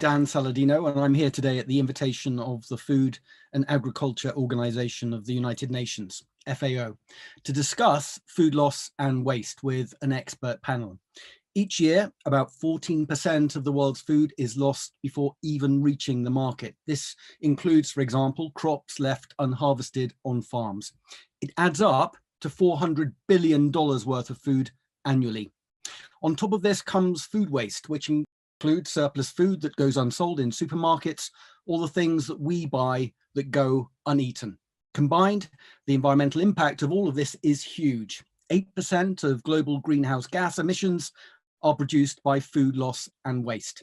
Dan Saladino, and I'm here today at the invitation of the Food and Agriculture Organization of the United Nations, FAO, to discuss food loss and waste with an expert panel. Each year, about 14% of the world's food is lost before even reaching the market. This includes, for example, crops left unharvested on farms. It adds up to $400 billion worth of food annually. On top of this comes food waste, which includes surplus food that goes unsold in supermarkets, all the things that we buy that go uneaten. Combined, the environmental impact of all of this is huge. 8% of global greenhouse gas emissions are produced by food loss and waste.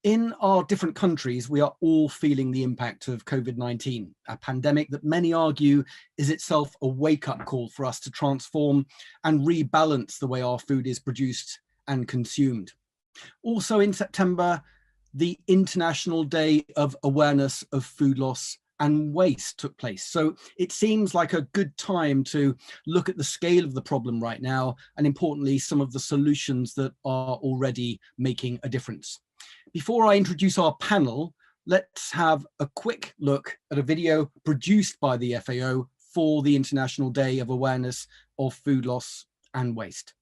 In our different countries, we are all feeling the impact of COVID-19, a pandemic that many argue is itself a wake-up call for us to transform and rebalance the way our food is produced and consumed. Also in September, the International Day of Awareness of Food Loss and Waste took place. So it seems like a good time to look at the scale of the problem right now, and importantly, some of the solutions that are already making a difference. Before I introduce our panel, let's have a quick look at a video produced by the FAO for the International Day of Awareness of Food Loss and Waste.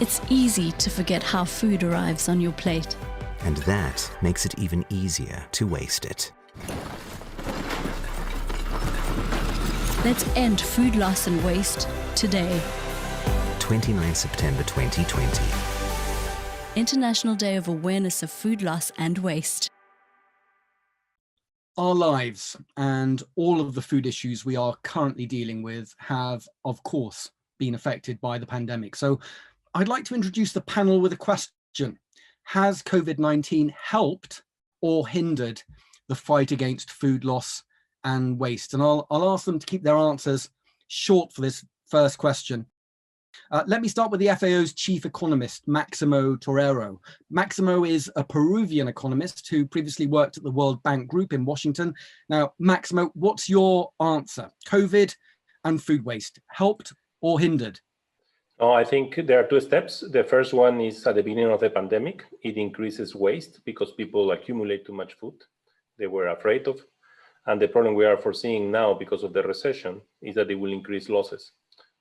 It's easy to forget how food arrives on your plate. And that makes it even easier to waste it. Let's end food loss and waste today. 29 September 2020. International Day of Awareness of Food Loss and Waste. Our lives and all of the food issues we are currently dealing with have, of course, been affected by the pandemic. So I'd like to introduce the panel with a question. Has COVID-19 helped or hindered the fight against food loss and waste? And I'll ask them to keep their answers short for this first question. Let me start with the FAO's chief economist, Máximo Torero. Máximo is a Peruvian economist who previously worked at the World Bank Group in Washington. Now, Máximo, what's your answer? COVID and food waste, helped or hindered? Oh, I think there are two steps. The first one is at the beginning of the pandemic. It increases waste because people accumulate too much food they were afraid of. And the problem we are foreseeing now because of the recession is that it will increase losses.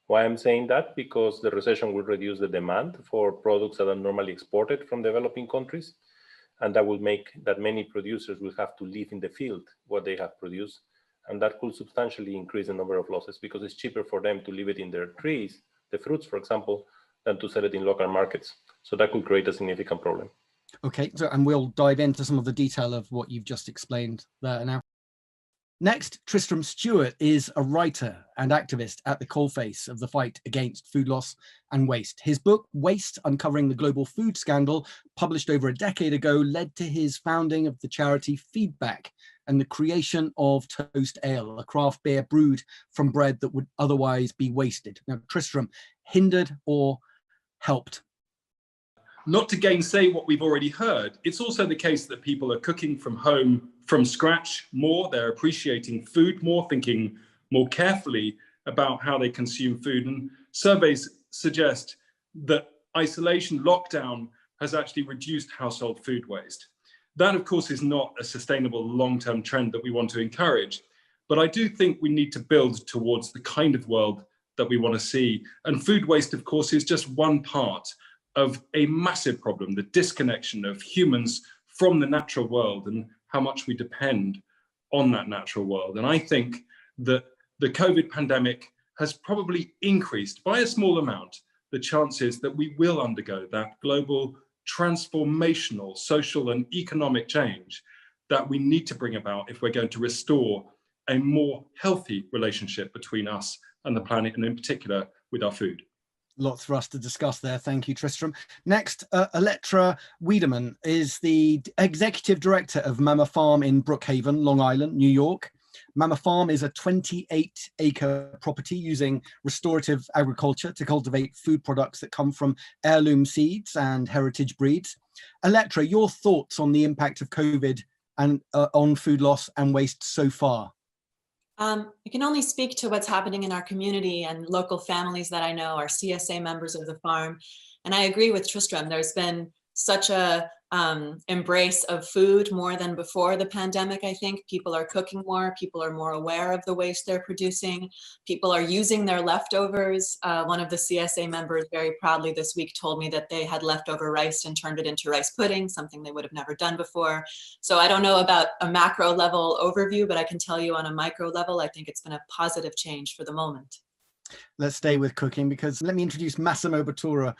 Why I'm saying that? Because the recession will reduce the demand for products that are normally exported from developing countries. And that will make that many producers will have to leave in the field what they have produced. And that could substantially increase the number of losses because it's cheaper for them to leave it in their trees, the fruits, for example, than to sell it in local markets. So that could create a significant problem. Okay, so and we'll dive into some of the detail of what you've just explained there now. Next, Tristram Stuart is a writer and activist at the coalface of the fight against food loss and waste. His book, Waste: Uncovering the Global Food Scandal, published over a decade ago, led to his founding of the charity Feedback and the creation of Toast Ale, a craft beer brewed from bread that would otherwise be wasted. Now, Tristram, hindered or helped? Not to gainsay what we've already heard, it's also the case that people are cooking from home from scratch more. They're appreciating food more, thinking more carefully about how they consume food. And surveys suggest that isolation, lockdown, has actually reduced household food waste. That, of course, is not a sustainable long-term trend that we want to encourage. But I do think we need to build towards the kind of world that we want to see. And food waste, of course, is just one part of a massive problem, the disconnection of humans from the natural world and how much we depend on that natural world. And I think that the COVID pandemic has probably increased by a small amount the chances that we will undergo that global transformational social and economic change that we need to bring about if we're going to restore a more healthy relationship between us and the planet, and in particular with our food. Lots for us to discuss there. Thank you, Tristram. Next, Elettra Wiedemann is the executive director of Mama Farm in Brookhaven, Long Island, New York. Mama Farm is a 28-acre property using restorative agriculture to cultivate food products that come from heirloom seeds and heritage breeds. Elettra, your thoughts on the impact of COVID and on food loss and waste so far? I can only speak to what's happening in our community and local families that I know are CSA members of the farm. And I agree with Tristram. There's been such a embrace of food more than before the pandemic. I think people are cooking more, people are more aware of the waste they're producing, people are using their leftovers. One of the CSA members very proudly this week told me that they had leftover rice and turned it into rice pudding, something they would have never done before. So I don't know about a macro level overview, but I can tell you on a micro level, I think it's been a positive change for the moment. Let's stay with cooking, because let me introduce Massimo Bottura,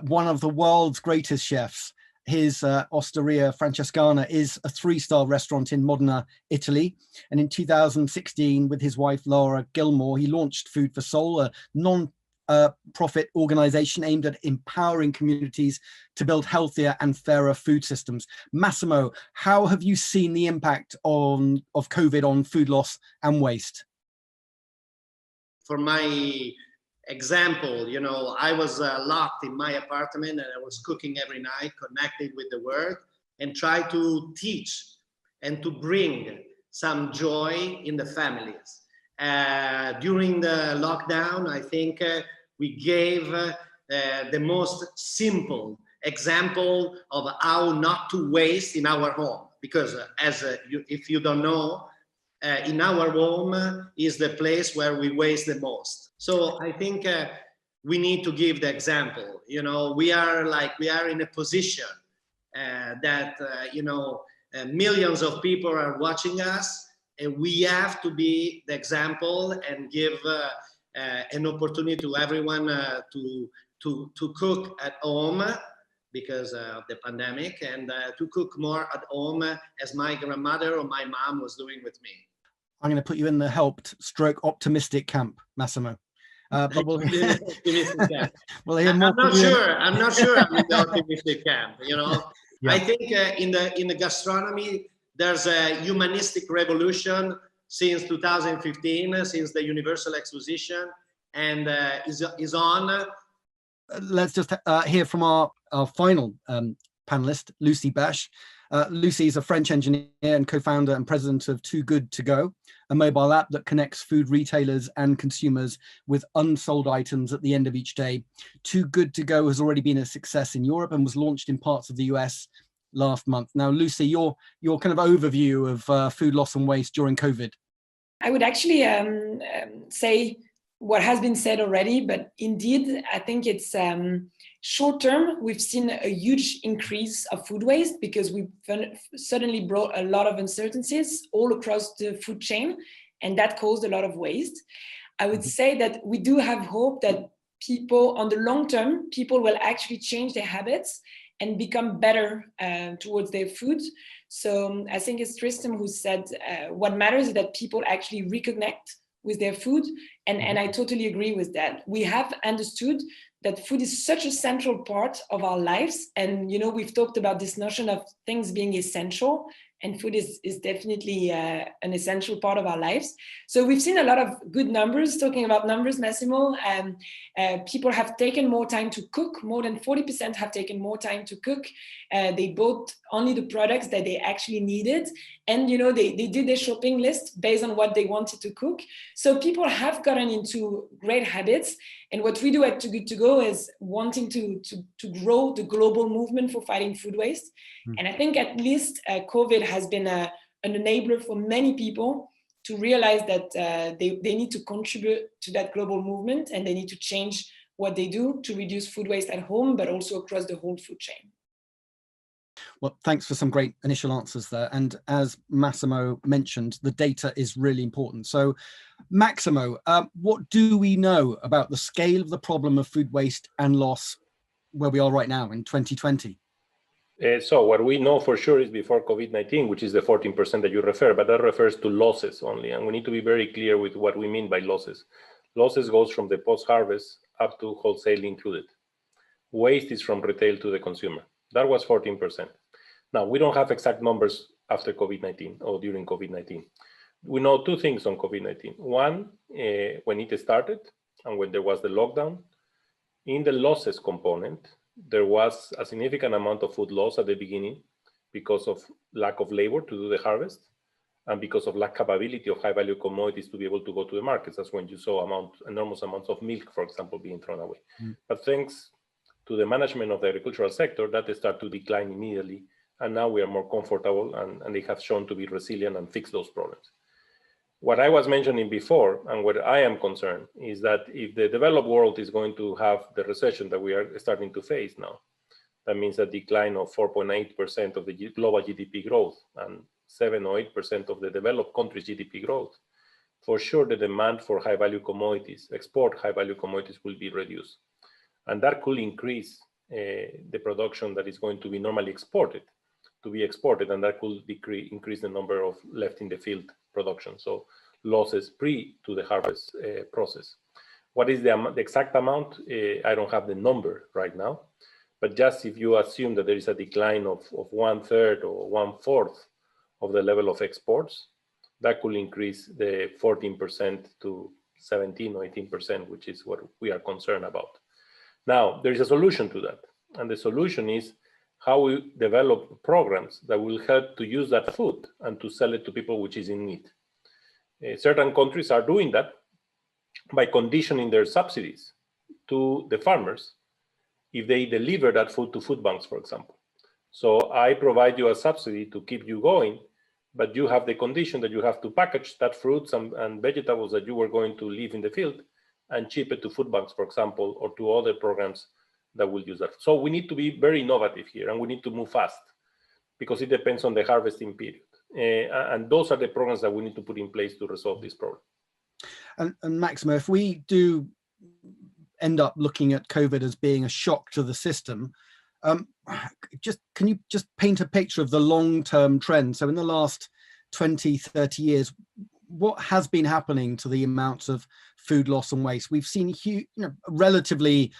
one of the world's greatest chefs. His Osteria Francescana is a 3-star restaurant in Modena, Italy. And in 2016, with his wife, Laura Gilmore, he launched Food for Soul, a non-profit organization aimed at empowering communities to build healthier and fairer food systems. Massimo, how have you seen the impact of COVID on food loss and waste? For my example, you know, I was locked in my apartment and I was cooking every night, connected with the world, and try to teach and to bring some joy in the families. During the lockdown, I think we gave the most simple example of how not to waste in our home, because if you don't know, in our home is the place where we waste the most. So I think we need to give the example. You know, we are in a position that millions of people are watching us, and we have to be the example and give an opportunity to everyone to cook at home because of the pandemic, and to cook more at home as my grandmother or my mom was doing with me. I'm going to put you in the helped / optimistic camp, Massimo. But we'll hear more. I'm not sure I'm in the optimistic camp. You know, yeah. I think in the gastronomy there's a humanistic revolution since 2015, since the Universal Exposition, and is on. Let's just hear from our final panelist, Lucie Basch. Lucie is a French engineer and co-founder and president of Too Good To Go, a mobile app that connects food retailers and consumers with unsold items at the end of each day. Too Good To Go has already been a success in Europe and was launched in parts of the US last month. Now, Lucie, your kind of overview of food loss and waste during COVID. I would actually say what has been said already, but indeed, I think it's short term, we've seen a huge increase of food waste because we've suddenly brought a lot of uncertainties all across the food chain, and that caused a lot of waste. I would say that we do have hope that people, on the long term, people will actually change their habits and become better towards their food. So I think it's Tristram who said what matters is that people actually reconnect with their food. And I totally agree with that. We have understood that food is such a central part of our lives. And, you know, we've talked about this notion of things being essential, and food is definitely an essential part of our lives. So we've seen a lot of good numbers. Talking about numbers, Massimo, people have taken more time to cook. More than 40% have taken more time to cook. They bought only the products that they actually needed. And, you know, they did their shopping list based on what they wanted to cook. So people have gotten into great habits. And what we do at Too Good To Go is wanting to grow the global movement for fighting food waste. And I think at least COVID has been an enabler for many people to realize that they need to contribute to that global movement, and they need to change what they do to reduce food waste at home, but also across the whole food chain. Well, thanks for some great initial answers there. And as Massimo mentioned, the data is really important. So Maximo, what do we know about the scale of the problem of food waste and loss where we are right now in 2020? So what we know for sure is before COVID-19, which is the 14% that you refer, but that refers to losses only. And we need to be very clear with what we mean by losses. Losses goes from the post-harvest up to wholesale included. Waste is from retail to the consumer. That was 14%. Now, we don't have exact numbers after COVID-19 or during COVID-19, we know two things on COVID-19. One, when it started and when there was the lockdown, in the losses component, there was a significant amount of food loss at the beginning because of lack of labor to do the harvest and because of lack capability of high-value commodities to be able to go to the markets. That's when you saw enormous amounts of milk, for example, being thrown away. But thanks to the management of the agricultural sector, that started to decline immediately. And now we are more comfortable and they have shown to be resilient and fix those problems. What I was mentioning before, and what I am concerned, is that if the developed world is going to have the recession that we are starting to face now, that means a decline of 4.8% of the global GDP growth and 7 or 8% of the developed countries' GDP growth. For sure, the demand for high-value commodities, export high-value commodities, will be reduced. And that could increase the production that is going to be normally exported, and that could increase the number of left in the field production. So losses pre to the harvest process. What is the exact amount? I don't have the number right now, but just if you assume that there is a decline of 1/3 or 1/4 of the level of exports, that could increase the 14% to 17 or 18%, which is what we are concerned about. Now, there is a solution to that. And the solution is how we develop programs that will help to use that food and to sell it to people which is in need. Certain countries are doing that by conditioning their subsidies to the farmers if they deliver that food to food banks, for example. So I provide you a subsidy to keep you going, but you have the condition that you have to package that fruits and vegetables that you were going to leave in the field and ship it to food banks, for example, or to other programs that will use that. So we need to be very innovative here, and we need to move fast because it depends on the harvesting period. And those are the programs that we need to put in place to resolve this problem. And Maximo, if we do end up looking at COVID as being a shock to the system, can you just paint a picture of the long-term trend? So in the last 20, 30 years, what has been happening to the amounts of food loss and waste? We've seen relatively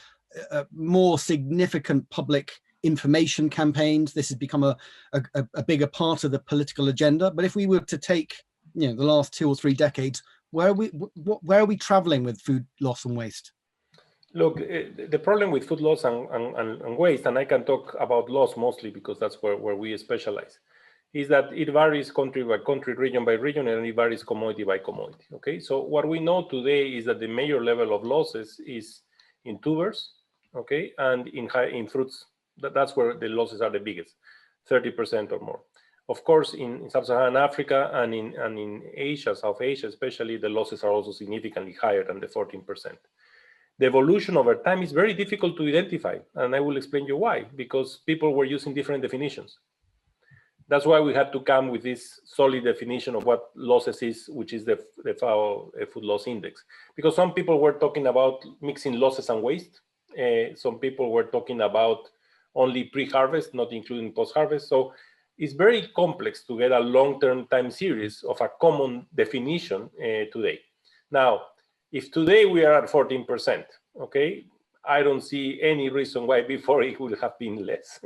more significant public information campaigns. This has become a bigger part of the political agenda. But if we were to take the last 2 or 3 decades, where are we traveling with food loss and waste? Look, the problem with food loss and waste, and I can talk about loss mostly because that's where we specialize, is that it varies country by country, region by region, and it varies commodity by commodity. Okay, so what we know today is that the major level of losses is in tubers, okay, and in fruits. That's where the losses are the biggest, 30% or more. Of course, in sub-Saharan Africa and in Asia, South Asia especially, the losses are also significantly higher than the 14%. The evolution over time is very difficult to identify, and I will explain you why, because people were using different definitions. That's why we had to come with this solid definition of what losses is, which is the FAO Food Loss Index. Because some people were talking about mixing losses and waste. Some people were talking about only pre-harvest, not including post-harvest. So it's very complex to get a long-term time series of a common definition today. Now, if today we are at 14%, okay, I don't see any reason why before it would have been less.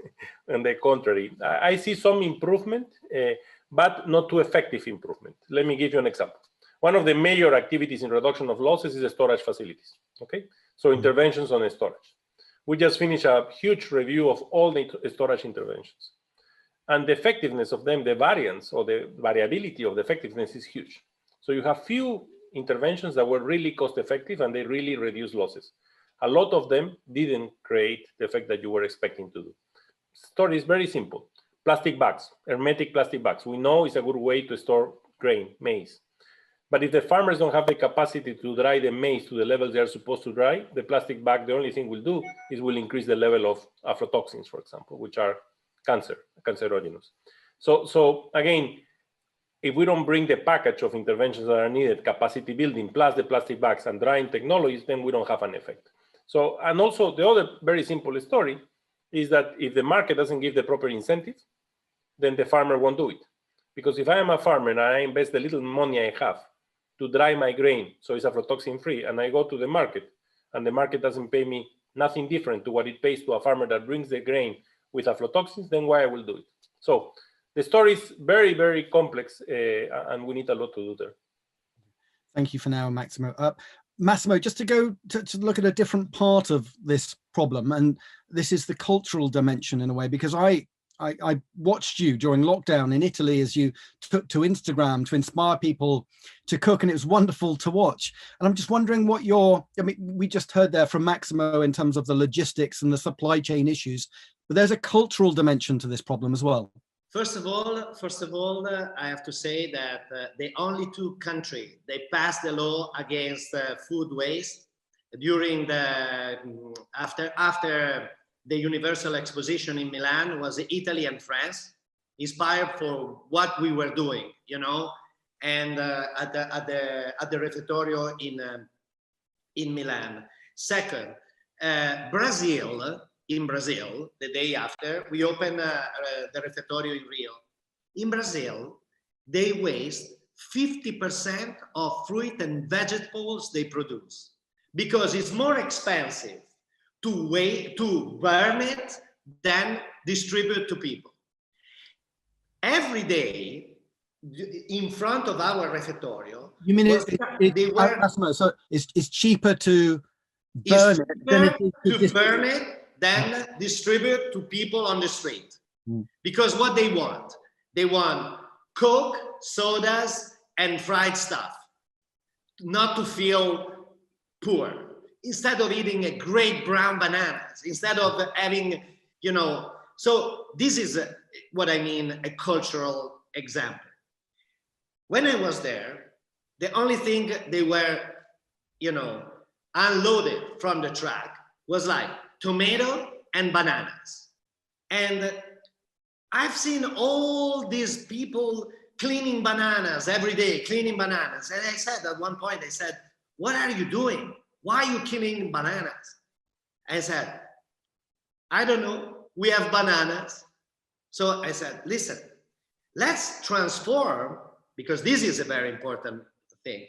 On the contrary, I see some improvement, but not too effective improvement. Let me give you an example. One of the major activities in reduction of losses is the storage facilities, okay? So interventions on the storage. We just finished a huge review of all the storage interventions. And the effectiveness of them, the variance or the variability of the effectiveness is huge. So you have few interventions that were really cost effective and they really reduce losses. A lot of them didn't create the effect that you were expecting to do. Story is very simple. Plastic bags, hermetic plastic bags. We know it's a good way to store grain, maize. But if the farmers don't have the capacity to dry the maize to the levels they are supposed to dry, the plastic bag, the only thing will do is will increase the level of aflatoxins, for example, which are cancerogenous. So again, if we don't bring the package of interventions that are needed, capacity building plus the plastic bags and drying technologies, then we don't have an effect. So, and also the other very simple story is that if the market doesn't give the proper incentive, then the farmer won't do it. Because if I am a farmer and I invest the little money I have to dry my grain so it's aflatoxin free, and I go to the market and the market doesn't pay me nothing different to what it pays to a farmer that brings the grain with aflatoxins, then why I will do it? So the story is very, very complex, and we need a lot to do there. Thank you for now, Maximo. Massimo, just to go to look at a different part of this problem, and this is the cultural dimension in a way, because I watched you during lockdown in Italy as you took to Instagram to inspire people to cook, and it was wonderful to watch. And I'm just wondering what I mean, we just heard there from Maximo in terms of the logistics and the supply chain issues, but there's a cultural dimension to this problem as well. First of all, I have to say that the only two countries they passed the law against food waste during the after the Universal Exposition in Milan was Italy and France, inspired for what we were doing, you know, and at the refectorio in Milan. Second, in Brazil, the day after, we opened the refectorio in Rio. In Brazil, they waste 50% of fruit and vegetables they produce because it's more expensive to burn it than distribute to people. Every day, in front of our refectorio, you mean so it's cheaper to burn it than distribute to people on the street. Because what they want Coke, sodas, and fried stuff, not to feel poor. Instead of eating a great brown bananas, instead of having, you know, so this is what I mean, a cultural example. When I was there, the only thing they were, you know, unloaded from the truck was like tomato and bananas. And I've seen all these people cleaning bananas every day, cleaning bananas. And I said at one point, I said, what are you doing? Why are you killing bananas? I said, I don't know, we have bananas. So I said, listen, let's transform, because this is a very important thing,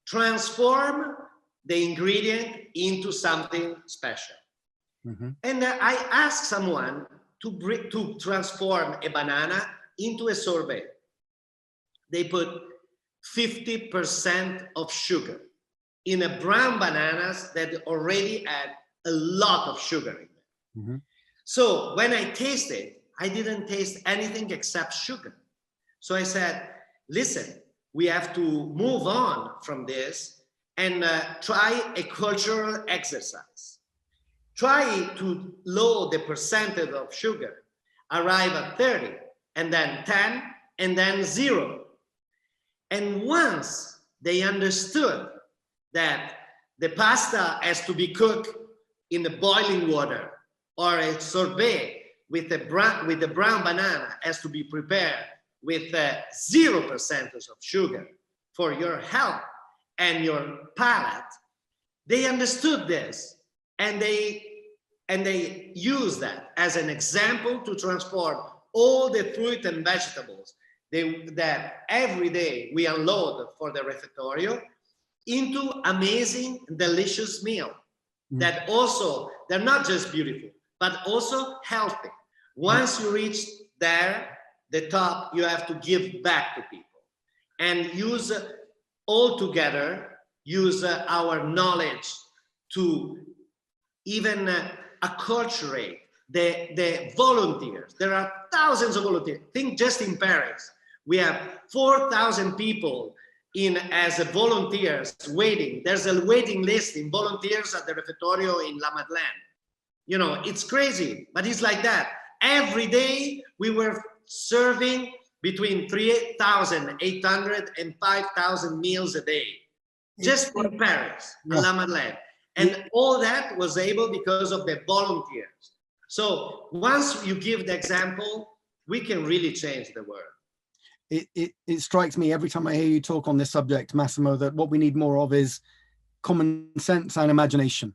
transform the ingredient into something special. And I asked someone to transform a banana into a sorbet. They put 50% of sugar in a brown bananas that already had a lot of sugar in them. So when I tasted, I didn't taste anything except sugar. So I said, listen, we have to move on from this and try a cultural exercise. Try to lower the percentage of sugar, arrive at 30, and then 10, and then 0. And once they understood that the pasta has to be cooked in the boiling water, or a sorbet with the brown banana has to be prepared with 0% of sugar for your health and your palate, they understood this. And they use that as an example to transform all the fruit and vegetables that every day we unload for the refectorio into amazing, delicious meal that also, they're not just beautiful, but also healthy. Once you reach there, the top, you have to give back to people and use all together, use our knowledge to even acculturate the volunteers. There are thousands of volunteers. Think just in Paris, we have 4,000 people as volunteers waiting. There's a waiting list in volunteers at the refectorio in La Madeleine. You know, it's crazy, but it's like that. Every day we were serving between 3,800 and 5,000 meals a day, just in Paris, La Madeleine. And all that was able because of the volunteers. So once you give the example, we can really change the world. It strikes me every time I hear you talk on this subject, Massimo, that what we need more of is common sense and imagination,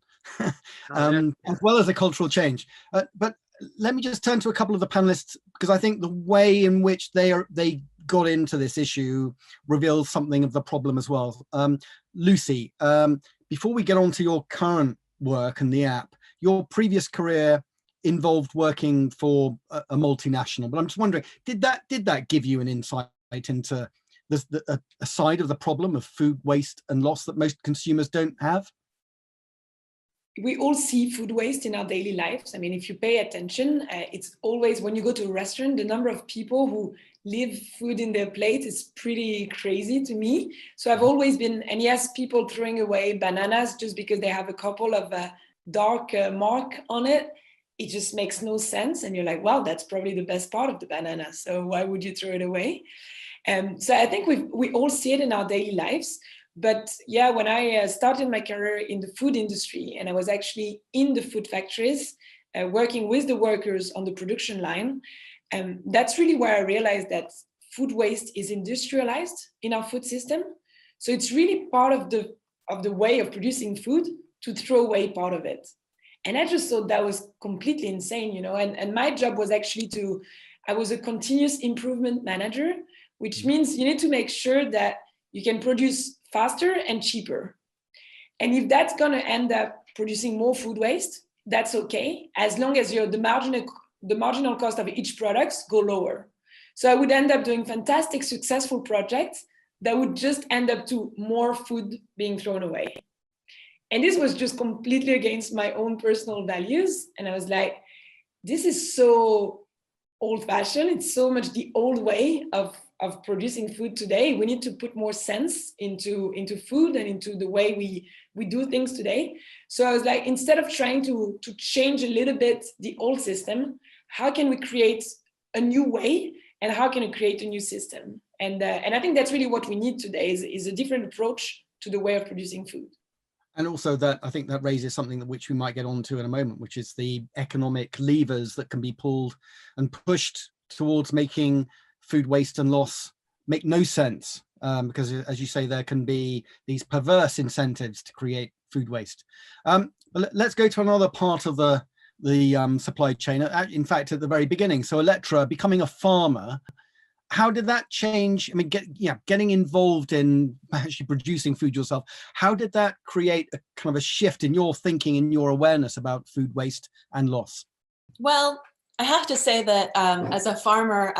as well as a cultural change. But let me just turn to a couple of the panelists, because I think the way in which they got into this issue reveals something of the problem as well. Lucie, before we get on to your current work and the app, your previous career involved working for a multinational, but I'm just wondering, did that give you an insight into a side of the problem of food waste and loss that most consumers don't have? We all see food waste in our daily lives. I mean, if you pay attention, it's always, when you go to a restaurant, the number of people who leave food in their plate is pretty crazy to me. So I've always been, and yes, people throwing away bananas just because they have a couple of dark mark on it. It just makes no sense. And you're like, wow, that's probably the best part of the banana. So why would you throw it away? So I think we all see it in our daily lives. But yeah, when I started my career in the food industry, and I was actually in the food factories, working with the workers on the production line, that's really where I realized that food waste is industrialized in our food system. So it's really part of the way of producing food to throw away part of it. And I just thought that was completely insane, you know, and my job was actually I was a continuous improvement manager, which means you need to make sure that you can produce faster and cheaper. And if that's going to end up producing more food waste, that's okay, as long as the marginal cost of each product go lower. So I would end up doing fantastic, successful projects that would just end up to more food being thrown away. And this was just completely against my own personal values. And I was like, this is so old-fashioned. It's so much the old way of producing food today. We need to put more sense into food and into the way we do things today. So I was like, instead of trying to change a little bit the old system, how can we create a new way, and how can we create a new system? And I think that's really what we need today is a different approach to the way of producing food. And also that, I think that raises something which we might get onto in a moment, which is the economic levers that can be pulled and pushed towards making food waste and loss make no sense. Because as you say, there can be these perverse incentives to create food waste. But let's go to another part of the supply chain, in fact, at the very beginning. So Elettra, becoming a farmer, how did that change? I mean, getting involved in actually producing food yourself, how did that create a kind of a shift in your thinking, in your awareness about food waste and loss? Well, I have to say that as a farmer,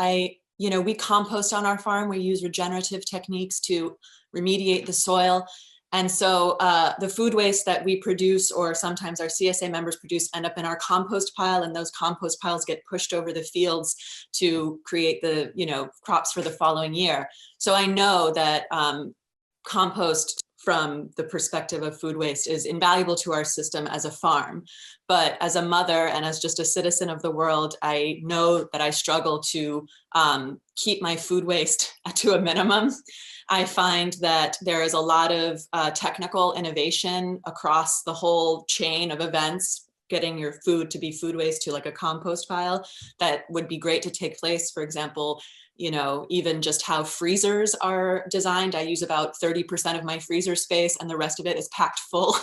we compost on our farm. We use regenerative techniques to remediate the soil. And so the food waste that we produce, or sometimes our CSA members produce, end up in our compost pile, and those compost piles get pushed over the fields to create the, crops for the following year. So I know that compost from the perspective of food waste is invaluable to our system as a farm. But as a mother and as just a citizen of the world, I know that I struggle to keep my food waste to a minimum. I find that there is a lot of technical innovation across the whole chain of events, getting your food to be food waste to like a compost pile that would be great to take place. For example, even just how freezers are designed. I use about 30% of my freezer space, and the rest of it is packed full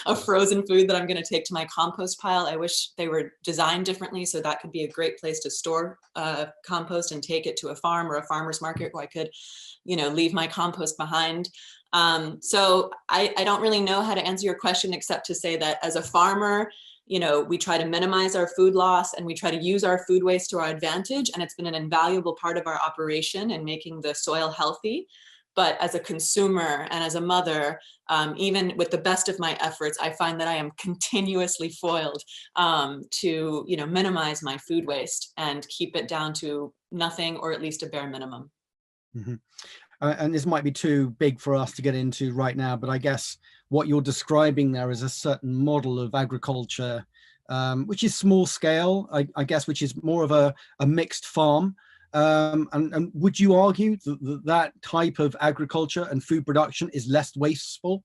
of frozen food that I'm going to take to my compost pile. I wish they were designed differently, so that could be a great place to store compost and take it to a farm or a farmer's market where I could, leave my compost behind. So I don't really know how to answer your question, except to say that as a farmer, we try to minimize our food loss, and we try to use our food waste to our advantage. And it's been an invaluable part of our operation in making the soil healthy. But as a consumer and as a mother, even with the best of my efforts, I find that I am continuously foiled to, minimize my food waste and keep it down to nothing, or at least a bare minimum. Mm-hmm. And this might be too big for us to get into right now, but I guess what you're describing there is a certain model of agriculture, which is small scale, I guess, which is more of a mixed farm. And would you argue that type of agriculture and food production is less wasteful?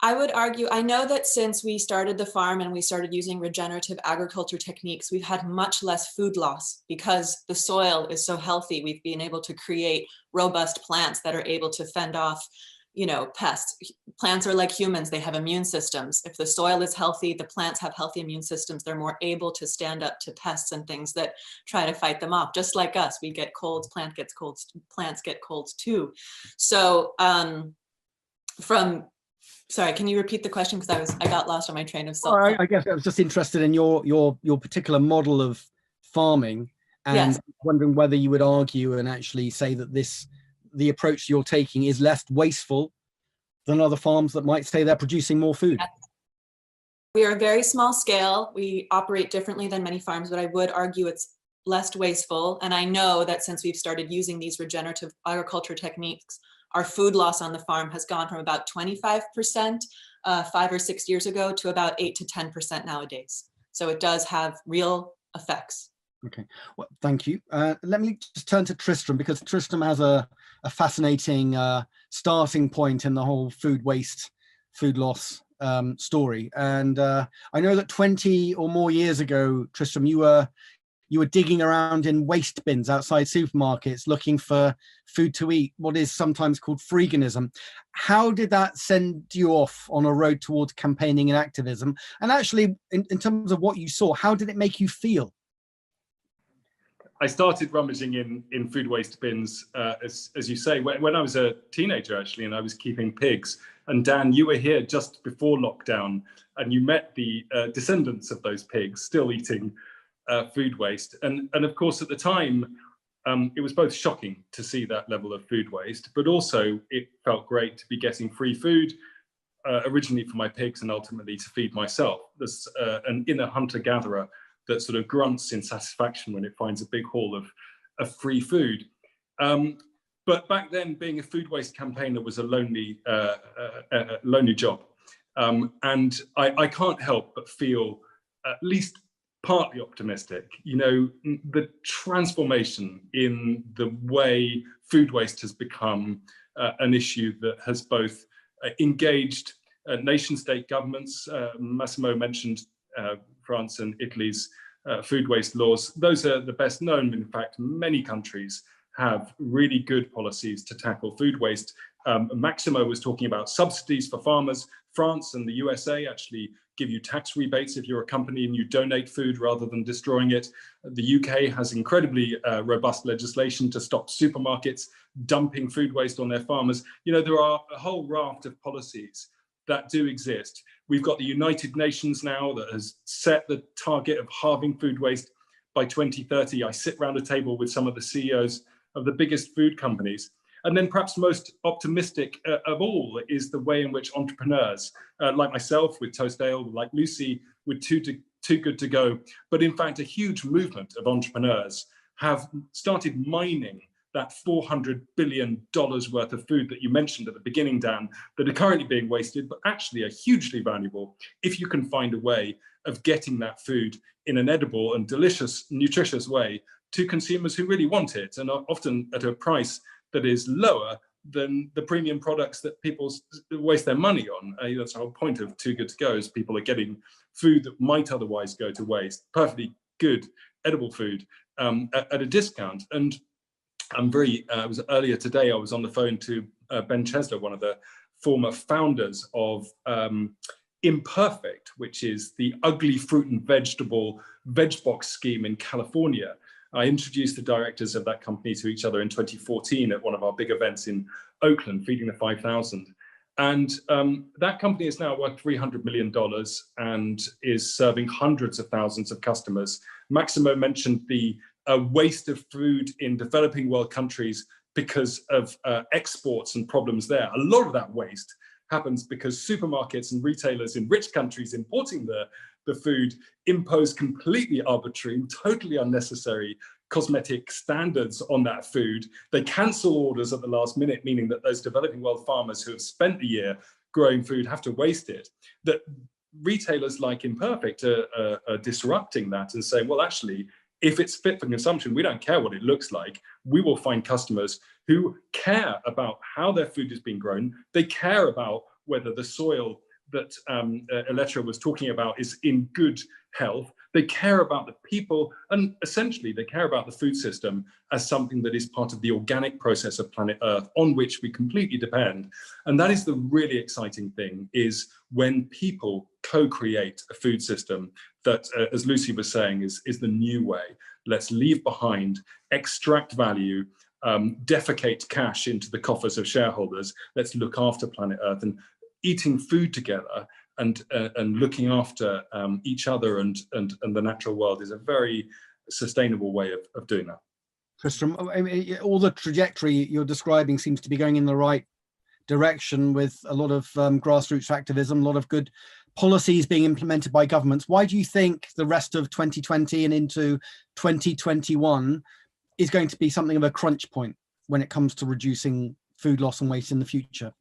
I would argue, I know that since we started the farm and we started using regenerative agriculture techniques, we've had much less food loss because the soil is so healthy. We've been able to create robust plants that are able to fend off, pests. Plants are like humans, they have immune systems. If the soil is healthy, the plants have healthy immune systems. They're more able to stand up to pests and things that try to fight them off. Just like us, we get colds, plants get colds too. So from Sorry, can you repeat the question? Because I got lost on my train of thought. Well, I guess I was just interested in your particular model of farming, and Yes. wondering whether you would argue and actually say that the approach you're taking is less wasteful than other farms that might say they're producing more food. Yes. We are a very small scale. We operate differently than many farms, but I would argue it's less wasteful. And I know that since we've started using these regenerative agriculture techniques, our food loss on the farm has gone from about 25% 5 or 6 years ago to about 8 to 10% nowadays. So it does have real effects. Okay, well, thank you. Let me just turn to Tristram, because Tristram has a fascinating starting point in the whole food waste, food loss story. And I know that 20 or more years ago, Tristram, you were digging around in waste bins outside supermarkets looking for food to eat, what is sometimes called freeganism. How did that send you off on a road towards campaigning and activism? And actually, in terms of what you saw, how did it make you feel? I started rummaging in food waste bins, as you say, when I was a teenager, actually, and I was keeping pigs. And Dan, you were here just before lockdown, and you met the descendants of those pigs still eating food waste. And of course, at the time, it was both shocking to see that level of food waste, but also it felt great to be getting free food, originally for my pigs and ultimately to feed myself. There's an inner hunter-gatherer that sort of grunts in satisfaction when it finds a big haul of free food. But back then, being a food waste campaigner was a lonely job. And I can't help but feel at least partly optimistic. You know, the transformation in the way food waste has become an issue that has both engaged nation-state governments. Massimo mentioned France and Italy's food waste laws. Those are the best known. In fact, many countries have really good policies to tackle food waste. Maximo was talking about subsidies for farmers. France and the USA actually give you tax rebates if you're a company and you donate food rather than destroying it. The UK has incredibly robust legislation to stop supermarkets dumping food waste on their farmers. You know, there are a whole raft of policies that do exist. We've got the United Nations now that has set the target of halving food waste by 2030. I sit around a table with some of the CEOs of the biggest food companies. And then perhaps most optimistic of all is the way in which entrepreneurs, like myself with Toast Ale, like Lucie with Too Good To Go, but in fact a huge movement of entrepreneurs have started mining that $400 billion worth of food that you mentioned at the beginning, Dan, that are currently being wasted, but actually are hugely valuable if you can find a way of getting that food in an edible and delicious, nutritious way to consumers who really want it, and often at a price that is lower than the premium products that people waste their money on. That's the whole point of Too Good To Go, is people are getting food that might otherwise go to waste, perfectly good, edible food at a discount. And I'm earlier today, I was on the phone to Ben Chesler, one of the former founders of Imperfect, which is the ugly fruit and vegetable veg box scheme in California. I introduced the directors of that company to each other in 2014 at one of our big events in Oakland, Feeding the 5,000. And that company is now worth $300 million and is serving hundreds of thousands of customers. Maximo mentioned the waste of food in developing world countries because of exports and problems there. A lot of that waste happens because supermarkets and retailers in rich countries importing the food impose completely arbitrary and totally unnecessary cosmetic standards on that food. They cancel orders at the last minute, meaning that those developing world farmers who have spent a year growing food have to waste it. That retailers like Imperfect are disrupting that and saying, well, actually, if it's fit for consumption, we don't care what it looks like. We will find customers who care about how their food is being grown. They care about whether the soil that Elettra was talking about is in good health. They care about the people, and essentially they care about the food system as something that is part of the organic process of planet Earth, on which we completely depend. And that is the really exciting thing, is when people co-create a food system that, as Lucie was saying, is the new way. Let's leave behind, extract value, defecate cash into the coffers of shareholders. Let's look after planet Earth. And eating food together and looking after each other and the natural world is a very sustainable way of doing that. Tristram, I mean, all the trajectory you're describing seems to be going in the right direction, with a lot of grassroots activism, a lot of good policies being implemented by governments. Why do you think the rest of 2020 and into 2021 is going to be something of a crunch point when it comes to reducing food loss and waste in the future?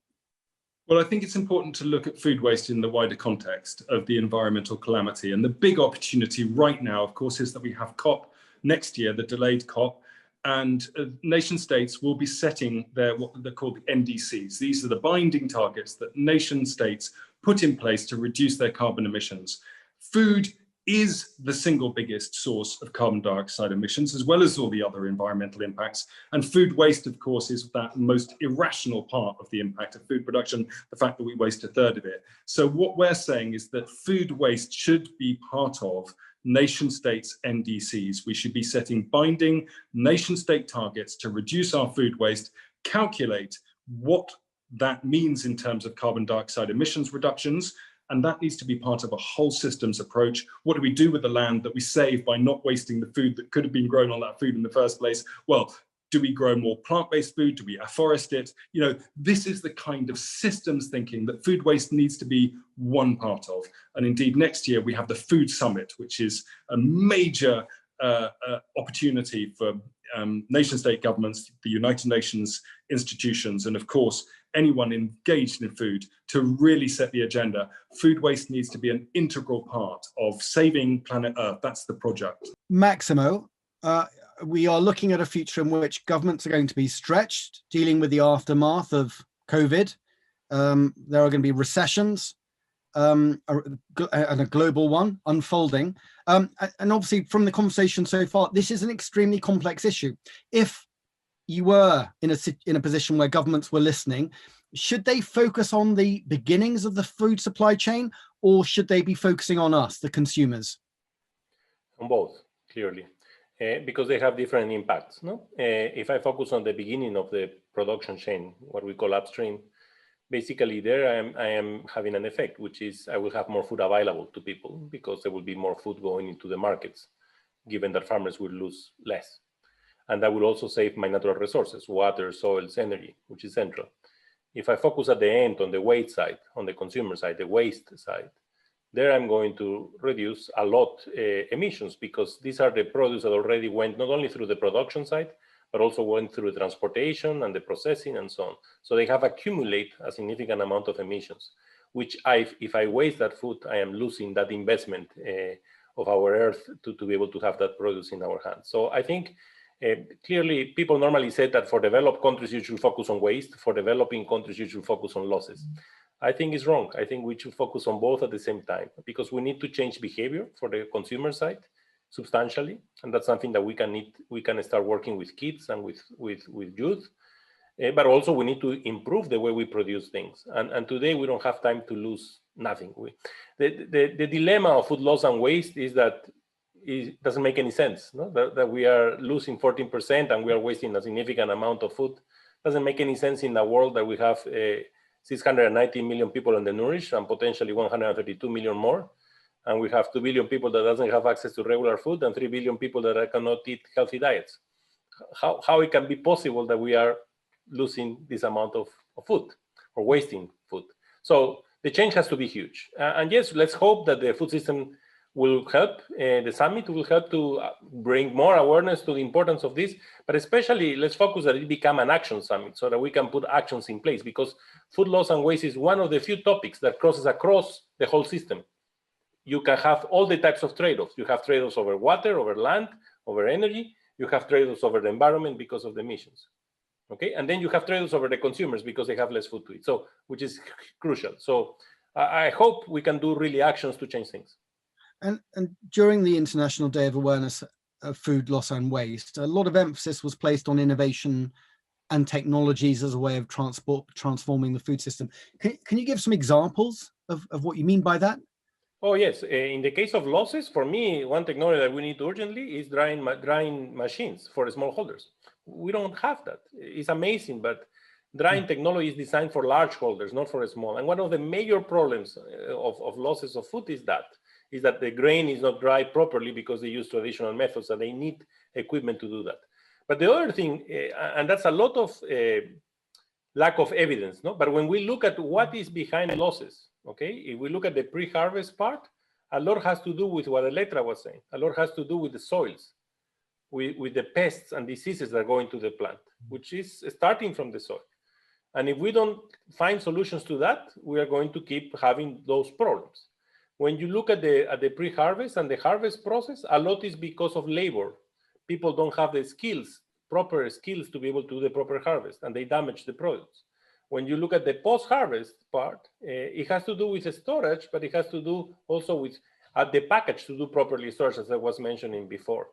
Well, I think it's important to look at food waste in the wider context of the environmental calamity. And the big opportunity right now, of course, is that we have COP next year, the delayed COP, and nation states will be setting what they're called the NDCs. These are the binding targets that nation states put in place to reduce their carbon emissions. Food is the single biggest source of carbon dioxide emissions, as well as all the other environmental impacts. And food waste, of course, is that most irrational part of the impact of food production, the fact that we waste a third of it. So what we're saying is that food waste should be part of nation states' NDCs. We should be setting binding nation state targets to reduce our food waste, calculate what that means in terms of carbon dioxide emissions reductions, and that needs to be part of a whole systems approach. What do we do with the land that we save by not wasting the food that could have been grown on that food in the first place? Well, do we grow more plant-based food? Do we afforest it? You know, this is the kind of systems thinking that food waste needs to be one part of. And indeed, next year we have the Food Summit, which is a major opportunity for nation-state governments, the United Nations institutions, and of course, anyone engaged in food to really set the agenda. Food waste needs to be an integral part of saving planet Earth. That's the project. Maximo, we are looking at a future in which governments are going to be stretched, dealing with the aftermath of COVID. There are going to be recessions and a global one unfolding. And obviously from the conversation so far, this is an extremely complex issue. If you were in a position where governments were listening, should they focus on the beginnings of the food supply chain, or should they be focusing on us, the consumers? On both, clearly. Because they have different impacts. No? If I focus on the beginning of the production chain, what we call upstream, basically there I am having an effect, which is I will have more food available to people because there will be more food going into the markets, given that farmers will lose less. And that will also save my natural resources, water, soils, energy, which is central. If I focus at the end on the weight side, on the consumer side, the waste side, there I'm going to reduce a lot emissions, because these are the products that already went not only through the production side, but also went through the transportation and the processing and so on. So they have accumulated a significant amount of emissions, which if I waste that food, I am losing that investment of our earth to be able to have that produce in our hands. So I think clearly people normally say that for developed countries, you should focus on waste. For developing countries, you should focus on losses. I think it's wrong. I think we should focus on both at the same time, because we need to change behavior for the consumer side substantially, and that's something that we can start working with kids and with youth. But also we need to improve the way we produce things. And today we don't have time to lose nothing. The dilemma of food loss and waste is that it doesn't make any sense. No? That we are losing 14% and we are wasting a significant amount of food. Doesn't make any sense in a world that we have 690 million people undernourished and potentially 132 million more. And we have 2 billion people that doesn't have access to regular food and 3 billion people that cannot eat healthy diets. How it can be possible that we are losing this amount of food or wasting food? So the change has to be huge. And yes, let's hope that the food system will help. The summit will help to bring more awareness to the importance of this, but especially let's focus that it become an action summit so that we can put actions in place, because food loss and waste is one of the few topics that crosses across the whole system. You can have all the types of trade-offs. You have trade-offs over water, over land, over energy. You have trade-offs over the environment because of the emissions. Okay, and then you have trade-offs over the consumers because they have less food to eat. So, which is crucial. So, I hope we can do really actions to change things. And during the International Day of Awareness of Food Loss and Waste, a lot of emphasis was placed on innovation and technologies as a way of transforming the food system. Can you give some examples of what you mean by that? Oh, yes. In the case of losses, for me, one technology that we need urgently is drying machines for smallholders. We don't have that. It's amazing, but Drying technology is designed for large holders, not for small. And one of the major problems of losses of food is that the grain is not dried properly because they use traditional methods and they need equipment to do that. But the other thing, and that's a lot of lack of evidence, no? But when we look at what is behind losses, okay, if we look at the pre-harvest part, a lot has to do with what Elettra was saying. A lot has to do with the soils, with the pests and diseases that go into the plant, which is starting from the soil. And if we don't find solutions to that, we are going to keep having those problems. When you look at the pre-harvest and the harvest process, a lot is because of labor. People don't have the skills, proper skills to be able to do the proper harvest, and they damage the products. When you look at the post-harvest part, it has to do with the storage, but it has to do also with the package to do properly storage, as I was mentioning before.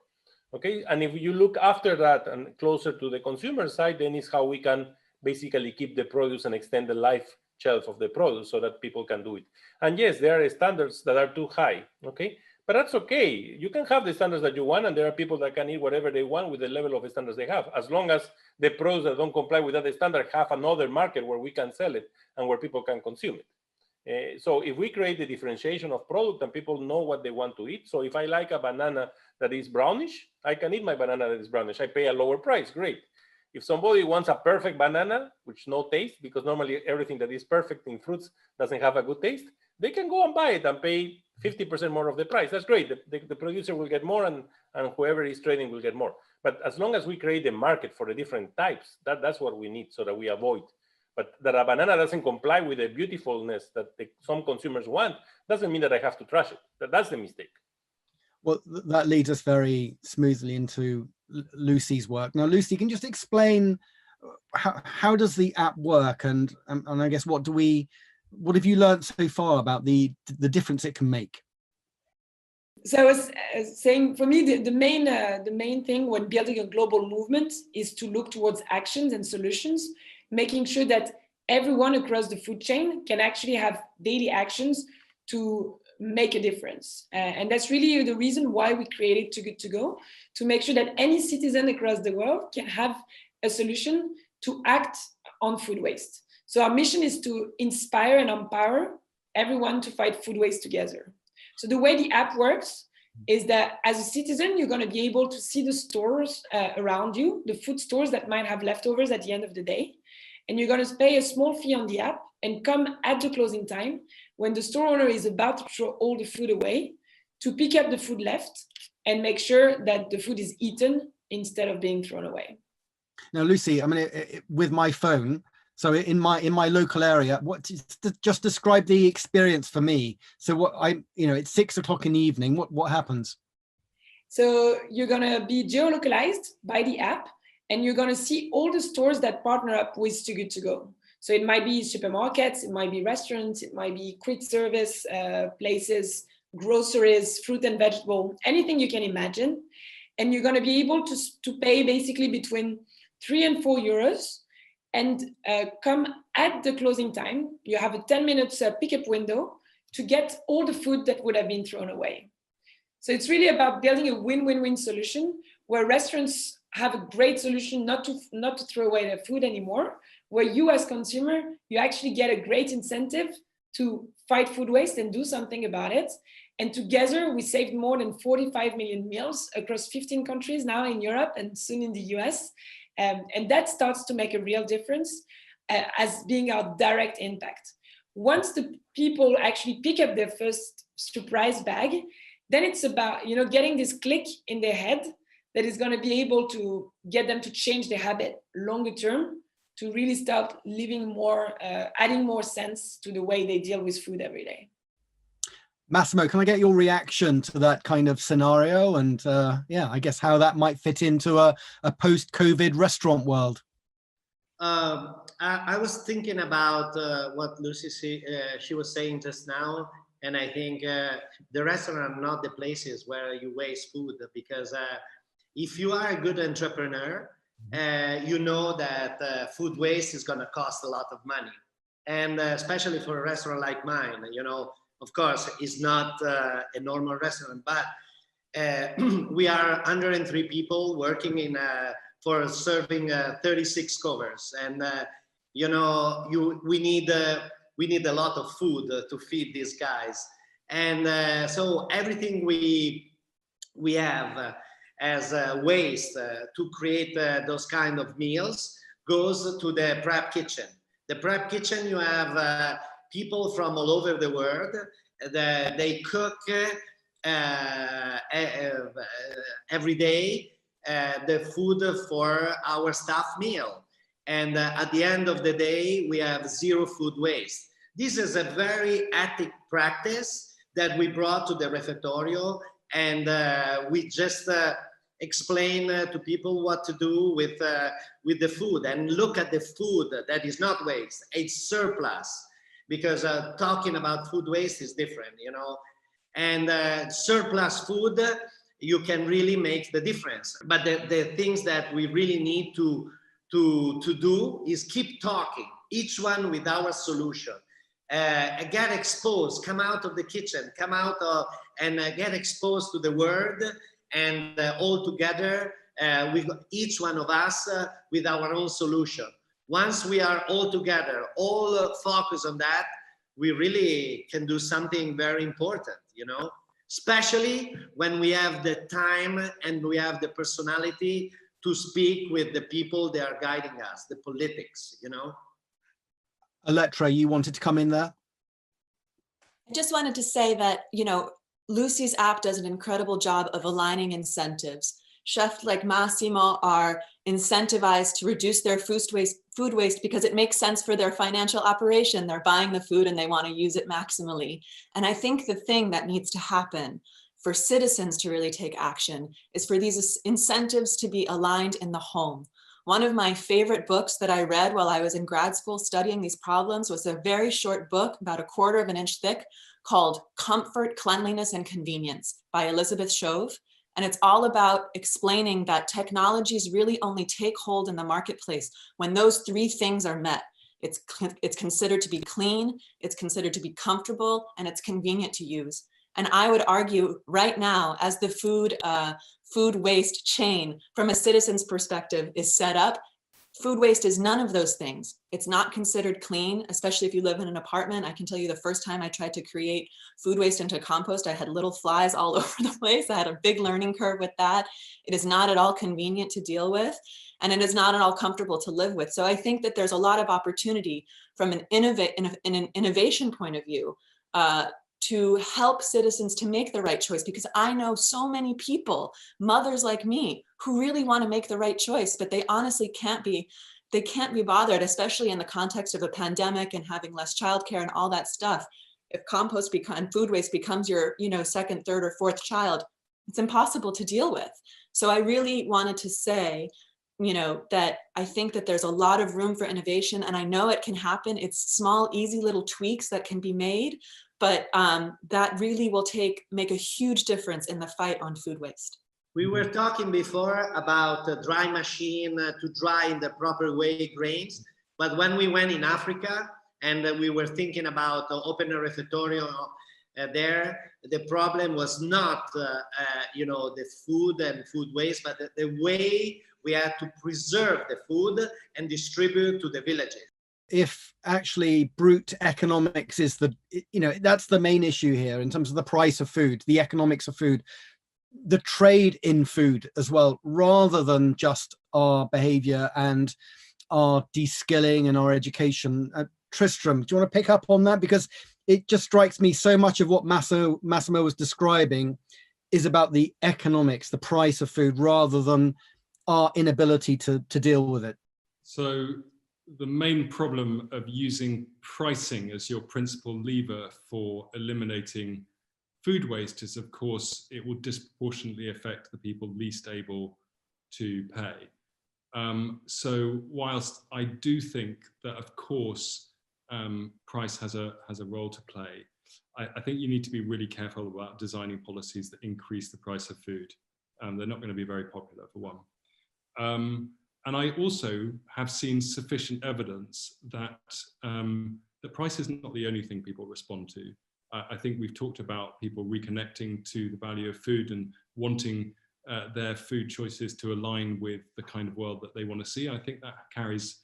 Okay, and if you look after that and closer to the consumer side, then it's how we can basically keep the produce and extend the life shelf of the produce so that people can do it. And yes, there are standards that are too high, okay? But that's okay. You can have the standards that you want, and there are people that can eat whatever they want with the level of standards they have, as long as the products that don't comply with that standard have another market where we can sell it and where people can consume it. So if we create the differentiation of product and people know what they want to eat, so if I like a banana that is brownish, I can eat my banana that is brownish. I pay a lower price, great. If somebody wants a perfect banana, which no taste, because normally everything that is perfect in fruits doesn't have a good taste, they can go and buy it and pay 50% more of the price. That's great. The producer will get more and whoever is trading will get more. But as long as we create a market for the different types, that's what we need so that we avoid. But that a banana doesn't comply with the beautifulness that some consumers want doesn't mean that I have to trash it. That's the mistake. Well, that leads us very smoothly into Lucie's work. Now, Lucie, can you just explain how does the app work, and I guess what have you learned so far about the difference it can make? So I was saying, for me, the main thing when building a global movement is to look towards actions and solutions, making sure that everyone across the food chain can actually have daily actions to make a difference. And that's really the reason why we created Too Good To Go, to make sure that any citizen across the world can have a solution to act on food waste. So our mission is to inspire and empower everyone to fight food waste together. So the way the app works is that as a citizen, you're going to be able to see the stores around you, the food stores that might have leftovers at the end of the day. And you're going to pay a small fee on the app and come at the closing time when the store owner is about to throw all the food away, to pick up the food left and make sure that the food is eaten instead of being thrown away. Now, Lucie, I mean, with my phone, so in my local area, just describe the experience for me. So it's 6 o'clock in the evening. What happens? So you're gonna be geolocalized by the app, and you're gonna see all the stores that partner up with Too Good To Go. So it might be supermarkets, it might be restaurants, it might be quick service places, groceries, fruit and vegetable, anything you can imagine. And you're going to be able to pay basically between 3 and 4 euros and come at the closing time. You have a 10 minutes pickup window to get all the food that would have been thrown away. So it's really about building a win-win-win solution where restaurants have a great solution not to throw away their food anymore, where you as consumer, you actually get a great incentive to fight food waste and do something about it. And together we saved more than 45 million meals across 15 countries now in Europe and soon in the US. And that starts to make a real difference as being our direct impact. Once the people actually pick up their first surprise bag, then it's about getting this click in their head that is going to be able to get them to change their habit longer term, to really start living more, adding more sense to the way they deal with food every day. Massimo, can I get your reaction to that kind of scenario? And I guess how that might fit into a post-COVID restaurant world? I was thinking about what Lucie she was saying just now. And I think the restaurant are not the places where you waste food, because if you are a good entrepreneur, you know that food waste is going to cost a lot of money. And especially for a restaurant like mine, of course, it's not a normal restaurant, but we are 103 people working for serving 36 covers. And you know, we need a lot of food to feed these guys. And so everything we have as waste to create those kind of meals goes to the prep kitchen. The prep kitchen, you have people from all over the world. They cook every day the food for our staff meal. And at the end of the day, we have zero food waste. This is a very ethic practice that we brought to the refectorio, and we just explain to people what to do with the food, and look at the food that is not waste, it's surplus, because talking about food waste is different, you know, and surplus food, you can really make the difference. But the things that we really need to do is keep talking, each one with our solution. Get exposed, come out of the kitchen, come out of, and get exposed to the world, and all together, with each one of us with our own solution. Once we are all together, all focus on that, we really can do something very important, you know, especially when we have the time and we have the personality to speak with the people that are guiding us, the politics, you know. Elettra, you wanted to come in there? I just wanted to say that, you know, Lucie's app does an incredible job of aligning incentives. Chefs like Massimo are incentivized to reduce their food waste because it makes sense for their financial operation. They're buying the food and they want to use it maximally. And I think the thing that needs to happen for citizens to really take action is for these incentives to be aligned in the home. One of my favorite books that I read while I was in grad school studying these problems was a very short book, about 1/4 of an inch thick, called Comfort, Cleanliness, and Convenience by Elizabeth Shove. And it's all about explaining that technologies really only take hold in the marketplace when those 3 things are met. It's considered to be clean, it's considered to be comfortable, and it's convenient to use. And I would argue right now, as the food waste chain from a citizen's perspective is set up, food waste is none of those things. It's not considered clean, especially if you live in an apartment. I can tell you the first time I tried to create food waste into compost, I had little flies all over the place. I had a big learning curve with that. It is not at all convenient to deal with, and it is not at all comfortable to live with. So I think that there's a lot of opportunity from an innovation point of view to help citizens to make the right choice, because I know so many people, mothers like me, who really want to make the right choice, but they honestly can't be bothered, especially in the context of a pandemic and having less childcare and all that stuff. If food waste becomes your, you know, 2nd, 3rd, or 4th child, it's impossible to deal with. So I really wanted to say, you know, that I think that there's a lot of room for innovation, and I know it can happen. It's small, easy little tweaks that can be made, but that really will make a huge difference in the fight on food waste. We were talking before about a dry machine to dry in the proper way grains, but when we went in Africa and we were thinking about open a refectorio there, the problem was not, you know, the food and food waste, but the way we had to preserve the food and distribute to the villages. If actually brute economics is the, you know, that's the main issue here in terms of the price of food, the economics of food, the trade in food as well, rather than just our behavior and our de-skilling and our education. Tristram, do you want to pick up on that? Because it just strikes me so much of what Massimo was describing is about the economics, the price of food, rather than our inability to deal with it. So the main problem of using pricing as your principal lever for eliminating food waste is, of course, it will disproportionately affect the people least able to pay. So whilst I do think that, of course, price has a role to play, I think you need to be really careful about designing policies that increase the price of food. They're not going to be very popular, for one. And I also have seen sufficient evidence that the price is not the only thing people respond to. I think we've talked about people reconnecting to the value of food and wanting their food choices to align with the kind of world that they want to see. I think that carries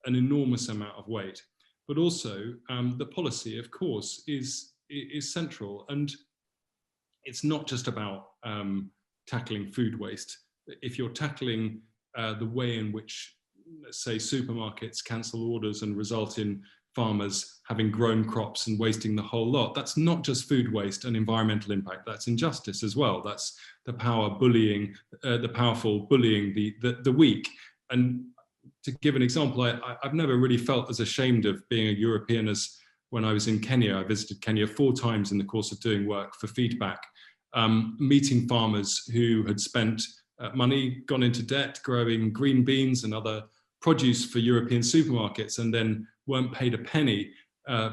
an enormous amount of weight. But also the policy, of course, is central. And it's not just about tackling food waste. If you're tackling the way in which, let's say, supermarkets cancel orders and result in farmers having grown crops and wasting the whole lot, that's not just food waste and environmental impact, that's injustice as well. That's the powerful bullying the weak. And to give an example, I've never really felt as ashamed of being a European as when I was in Kenya. I visited Kenya 4 times in the course of doing work for Feedback, meeting farmers who had spent money, gone into debt, growing green beans and other produce for European supermarkets, and then weren't paid a penny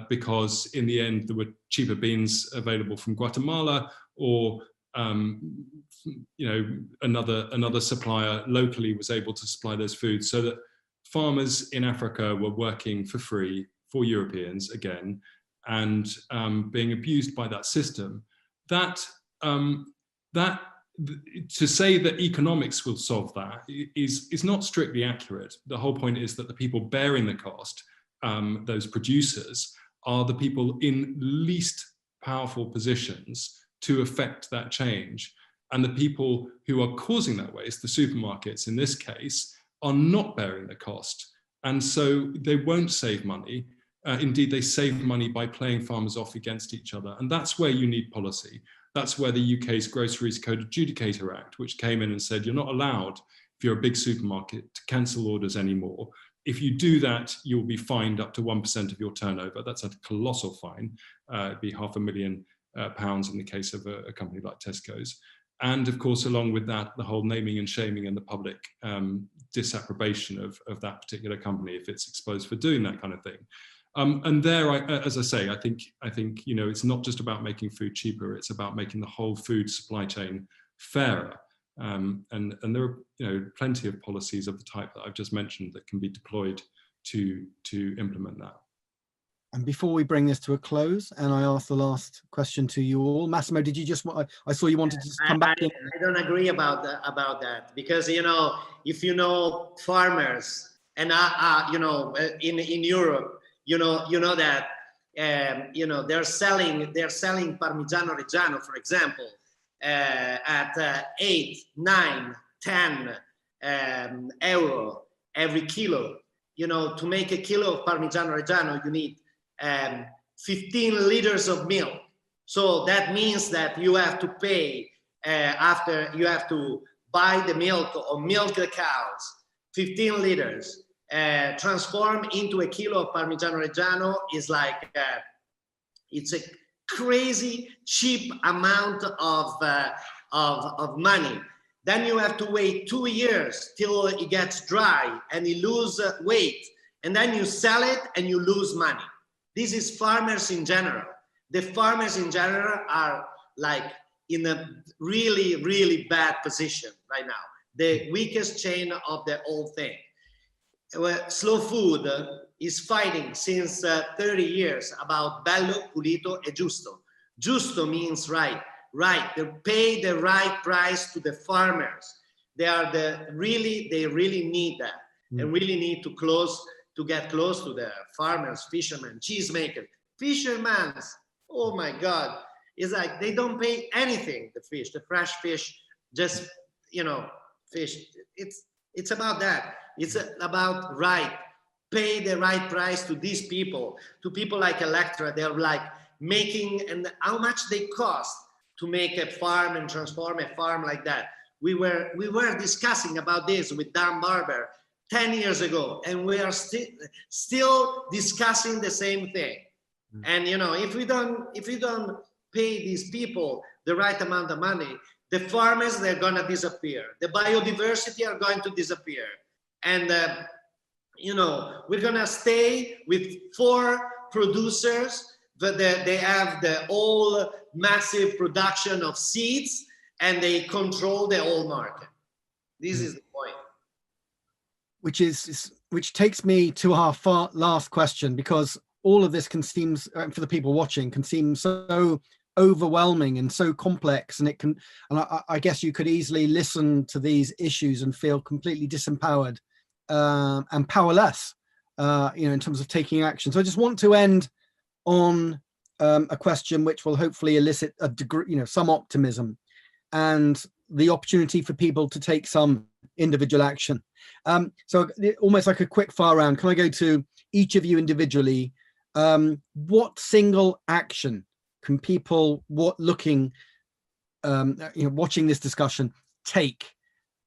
because in the end there were cheaper beans available from Guatemala, or another supplier locally was able to supply those foods, so that farmers in Africa were working for free for Europeans again, and being abused by that system. To say that economics will solve that is not strictly accurate. The whole point is that the people bearing the cost, those producers, are the people in least powerful positions to affect that change. And the people who are causing that waste, the supermarkets in this case, are not bearing the cost. And so they won't save money. Indeed, they save money by playing farmers off against each other. And that's where you need policy. That's where the UK's Groceries Code Adjudicator Act, which came in and said, you're not allowed, if you're a big supermarket, to cancel orders anymore. If you do that, you'll be fined up to 1% of your turnover. That's a colossal fine. It'd be £500,000 in the case of a company like Tesco's. And of course, along with that, the whole naming and shaming and the public disapprobation of that particular company if it's exposed for doing that kind of thing. And there, as I say, I think it's not just about making food cheaper; it's about making the whole food supply chain fairer. And there are plenty of policies of the type that I've just mentioned that can be deployed to implement that. And before we bring this to a close, and I ask the last question to you all, Massimo, did you just? I saw you wanted to just come back in. I don't agree about that, because if farmers and in Europe. You know that they're selling Parmigiano Reggiano, for example, at 8, 9, 10 euro every kilo. To make a kilo of Parmigiano Reggiano, you need 15 liters of milk. So that means that you have to pay after you have to buy the milk or milk the cows, 15 liters. Transform into a kilo of Parmigiano Reggiano is like it's a crazy cheap amount of money. Then you have to wait 2 years till it gets dry and you lose weight, and then you sell it and you lose money. This is farmers in general. The farmers in general are like in a really, really bad position right now. The weakest chain of the whole thing. Slow food is fighting since 30 years about bello, pulito, e giusto. Giusto means right. They pay the right price to the farmers. They really need that. They really need to get close to the farmers, fishermen, cheesemakers, fishermen. Oh my God. It's like they don't pay anything, the fresh fish, just, fish. It's about that. It's about pay the right price to these people, to people like Elettra. They're like making, and how much they cost to make a farm and transform a farm like that. We were discussing about this with Dan Barber 10 years ago, and we are still discussing the same thing. And if we don't pay these people the right amount of money, the farmers, they're gonna disappear. The biodiversity are going to disappear. And, we're gonna stay with 4 producers, but they have the whole massive production of seeds and they control the whole market. This is the point. Which takes me to our last question, because all of this for the people watching, can seem so overwhelming and so complex, and I guess you could easily listen to these issues and feel completely disempowered and powerless in terms of taking action. So I just want to end on a question which will hopefully elicit a degree, some optimism and the opportunity for people to take some individual action. So almost like a quick fire round. Can I go to each of you individually? What single action can people watching this discussion take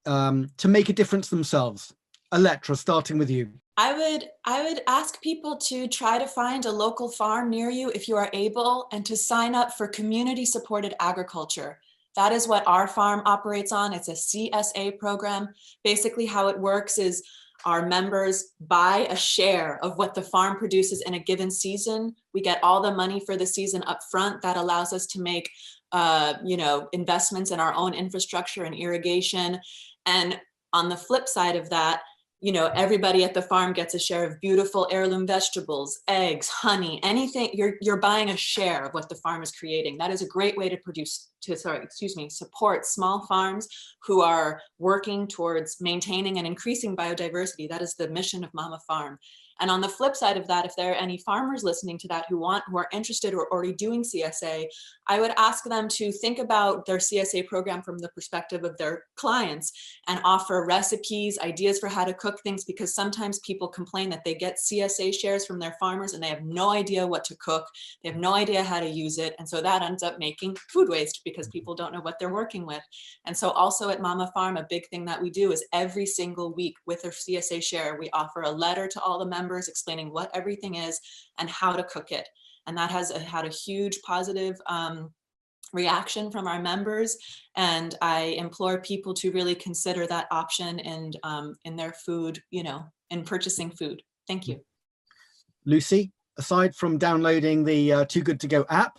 to make a difference themselves? Elettra, starting with you. I would ask people to try to find a local farm near you if you are able, and to sign up for community supported agriculture. That is what our farm operates on. It's a CSA program. Basically how it works is our members buy a share of what the farm produces in a given season. We get all the money for the season up front. That allows us to make investments in our own infrastructure and irrigation. And on the flip side of that, everybody at the farm gets a share of beautiful heirloom vegetables, eggs, honey, anything. You're buying a share of what the farm is creating. That is a great way to support small farms who are working towards maintaining and increasing biodiversity. That is the mission of Mama Farm. And on the flip side of that, if there are any farmers listening to that who are interested or already doing CSA, I would ask them to think about their CSA program from the perspective of their clients and offer recipes, ideas for how to cook things, because sometimes people complain that they get CSA shares from their farmers and they have no idea what to cook. They have no idea how to use it. And so that ends up making food waste because people don't know what they're working with. And so also at Mama Farm, a big thing that we do is every single week with our CSA share, we offer a letter to all the members explaining what everything is and how to cook it. And that has had a huge positive reaction from our members. And I implore people to really consider that option and in their food, in purchasing food. Thank you. Lucie, aside from downloading the Too Good To Go app,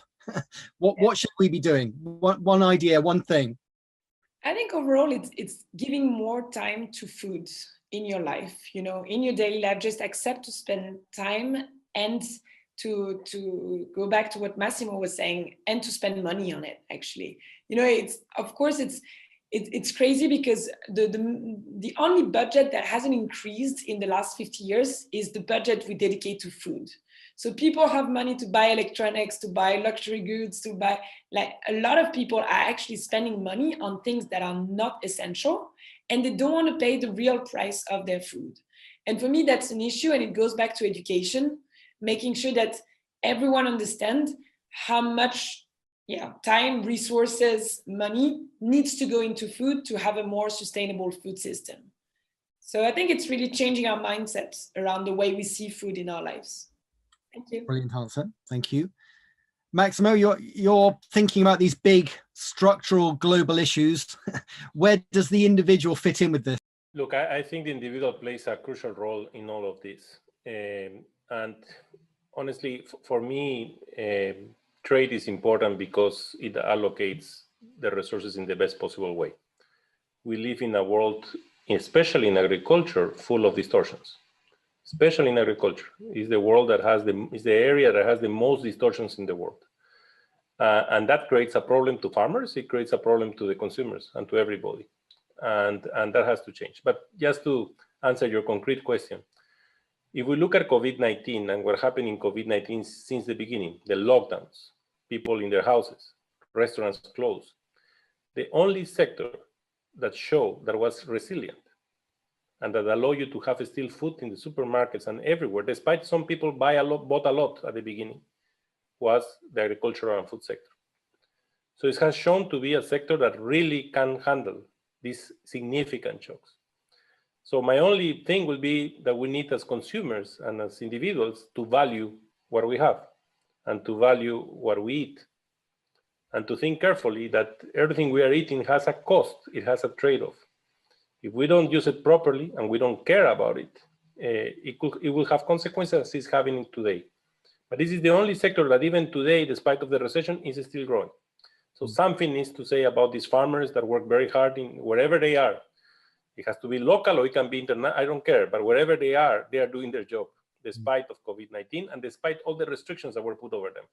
what should we be doing? One idea, one thing. I think overall it's giving more time to food in your life, in your daily life. Just accept to spend time and to go back to what Massimo was saying, and to spend money on it. Actually, it's crazy because the only budget that hasn't increased in the last 50 years is the budget we dedicate to food. So people have money to buy electronics, to buy luxury goods, to buy, a lot of people are actually spending money on things that are not essential, and they don't want to pay the real price of their food. And for me, that's an issue, and it goes back to education, making sure that everyone understands how much time, resources, money needs to go into food to have a more sustainable food system. So I think it's really changing our mindsets around the way we see food in our lives. Thank you. Brilliant answer. Thank you. Maximo, you're thinking about these big structural global issues. Where does the individual fit in with this? Look, I think the individual plays a crucial role in all of this. And honestly, for me, trade is important because it allocates the resources in the best possible way. We live in a world, especially in agriculture, full of distortions. Especially in agriculture, is the world that has is the area that has the most distortions in the world, and that creates a problem to farmers. It creates a problem to the consumers and to everybody, and that has to change. But just to answer your concrete question, if we look at COVID-19 and what happened in COVID-19 since the beginning, the lockdowns, people in their houses, restaurants closed, the only sector that was resilient and that allow you to have still food in the supermarkets and everywhere, despite some people bought a lot at the beginning, was the agricultural and food sector. So it has shown to be a sector that really can handle these significant shocks. So my only thing will be that we need as consumers and as individuals to value what we have and to value what we eat and to think carefully that everything we are eating has a cost, it has a trade-off. If we don't use it properly and we don't care about it, it will have consequences as it's having today. But this is the only sector that even today, despite of the recession, is still growing. So something needs to say about these farmers that work very hard in wherever they are. It has to be local or it can be international, I don't care. But wherever they are doing their job, despite of COVID-19 and despite all the restrictions that were put over them.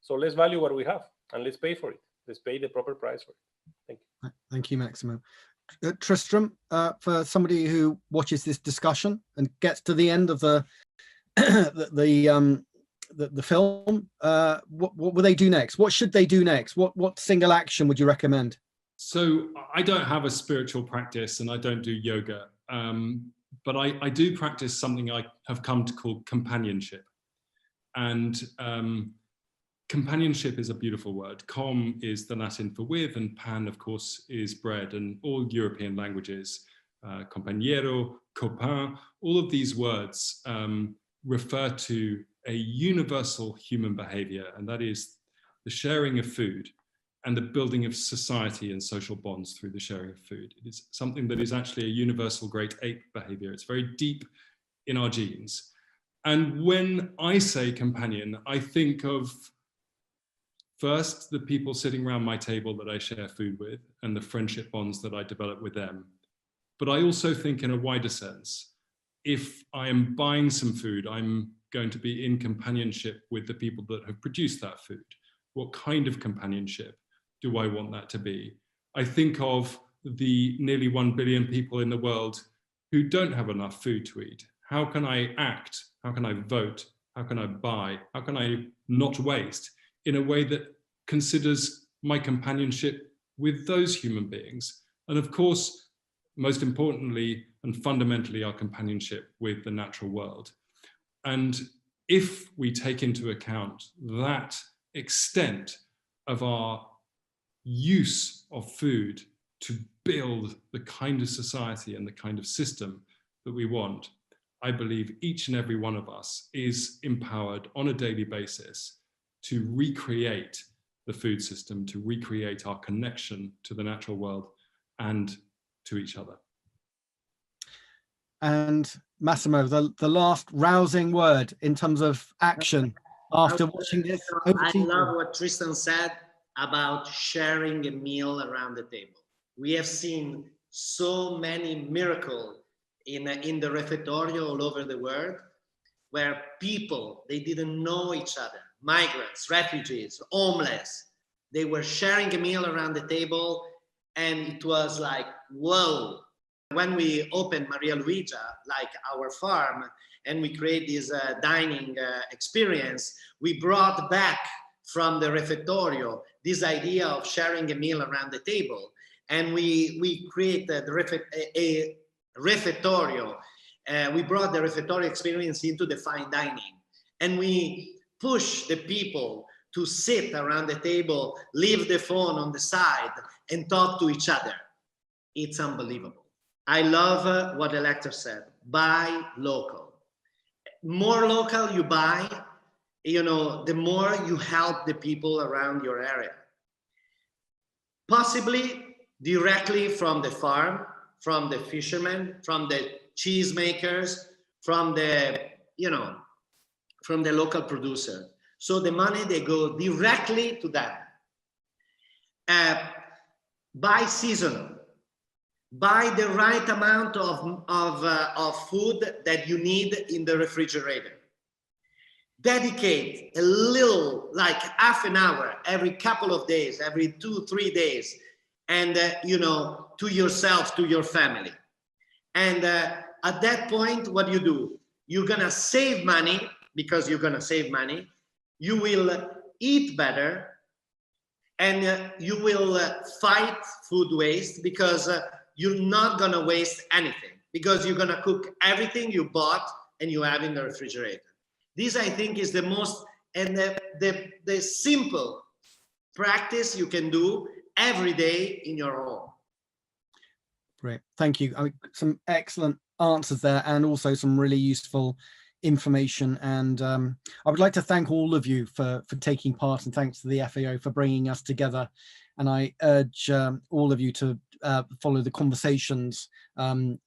So let's value what we have and let's pay for it. Let's pay the proper price for it. Thank you. Thank you, Maximo. Tristram, for somebody who watches this discussion and gets to the end of the the film, what will they do next? What should they do next? What single action would you recommend? So I don't have a spiritual practice and I don't do yoga, but I do practice something I have come to call companionship. And companionship is a beautiful word. Com is the Latin for with, and pan, of course, is bread. And all European languages, compañero, copain, all of these words refer to a universal human behavior, and that is the sharing of food and the building of society and social bonds through the sharing of food. It is something that is actually a universal great ape behavior. It's very deep in our genes. And when I say companion, I think of first the people sitting around my table that I share food with and the friendship bonds that I develop with them. But I also think in a wider sense, if I am buying some food, I'm going to be in companionship with the people that have produced that food. What kind of companionship do I want that to be? I think of the nearly 1 billion people in the world who don't have enough food to eat. How can I act? How can I vote? How can I buy? How can I not waste in a way that considers my companionship with those human beings? And of course, most importantly and fundamentally, our companionship with the natural world. And if we take into account that extent of our use of food to build the kind of society and the kind of system that we want, I believe each and every one of us is empowered on a daily basis to recreate the food system, to recreate our connection to the natural world and to each other. And Massimo, the last rousing word in terms of action after watching this. I love what Tristan said about sharing a meal around the table. We have seen so many miracles in the refectorio all over the world, where people, they didn't know each other, migrants, refugees, homeless, they were sharing a meal around the table, and it was like, whoa. When we opened Maria Luigia, like our farm, and we create this dining experience, we brought back from the refectorio this idea of sharing a meal around the table. And we created a refectorio. We brought the refectorio experience into the fine dining. And we push the people to sit around the table, leave the phone on the side, and talk to each other. It's unbelievable. I love what Elettra said, buy local. More local you buy, the more you help the people around your area. Possibly directly from the farm, from the fishermen, from the cheesemakers, from the local producer. So the money, they go directly to them. Buy seasonal. Buy the right amount of food that you need in the refrigerator. Dedicate a little, like half an hour every couple of days, every 2-3 days, and to yourself, to your family. And at that point, what you do, you're gonna save money, because you're gonna save money. You will eat better, and you will fight food waste, because you're not gonna waste anything, because you're gonna cook everything you bought and you have in the refrigerator. This, I think, is the most and the simple practice you can do every day in your home. Great, thank you. Some excellent answers there, and also some really useful information. And I would like to thank all of you for taking part, and thanks to the FAO for bringing us together. And I urge all of you to follow the conversations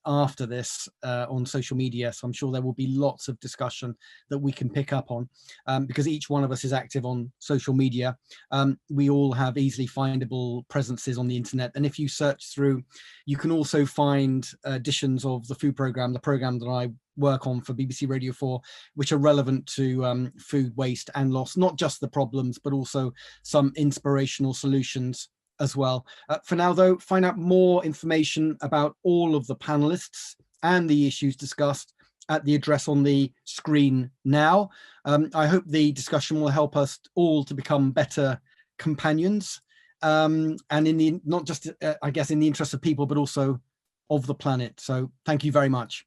after this on social media. So I'm sure there will be lots of discussion that we can pick up on, because each one of us is active on social media. We all have easily findable presences on the internet. And if you search through, you can also find editions of the food programme, the programme that I work on for BBC Radio 4, which are relevant to food waste and loss, not just the problems, but also some inspirational solutions as well. For now, though, find out more information about all of the panelists and the issues discussed at the address on the screen now. I hope the discussion will help us all to become better companions, and in the not just I guess in the interest of people, but also of the planet. So thank you very much.